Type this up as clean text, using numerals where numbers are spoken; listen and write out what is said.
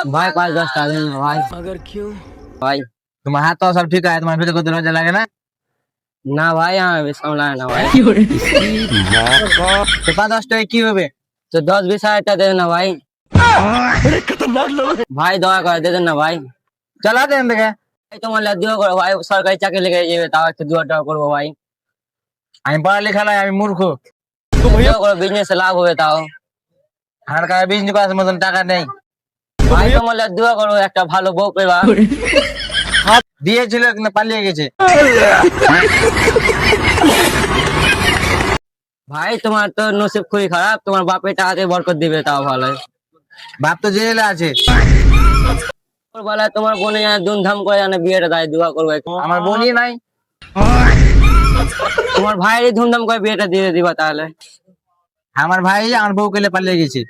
भाई 5-10 दिन में भाई। मगर क्यों? भाई तुम्हारा हाथ तो सब ठीक है, तुम्हारे को दरवाजा लगे ना। ना भाई यहाँ बिस्काउंट है ना भाई। तो 5-10 টাকা কি হবে? तो 10-20 हजार दे देना भाई। खतरनाक लोग। भाई दवा कर दे देना भाई। চালা দেন দেখে। भाई তোমার দুয়া করো ভাই, সরকারি চাকরি লেগে যাবে তাও একটু দুয়াটা করবো ভাই। আমি পড়ালেখা নাই, আমি মূর্খ। দুয়া করো, বিজনেস লাভ হবে তাও। আমার কাছে বিজনেস করার মতন টাকা নেই। ভাই তোমার দুয়া করো, একটা ভালো বউ পেবা। দিয়েছিল কিন্তু পালিয়ে গেছে। ভাই তোমার তো নসিব খুবই খারাপ, তোমার বাপের টাকাতে বরকত দিবে তাও ভালো। বাপ তো জেলে আছে। বলে তোমার বোনে ধুমধাম করে জানে বিয়েটা দেয়, দোয়া করবো একটু। আমার বোনই নাই। তোমার ভাইয়েরই ধুমধাম করে বিয়েটা দিয়ে দিবা তাহলে। আমার ভাই আমার বউ কেলে পালিয়ে গেছে।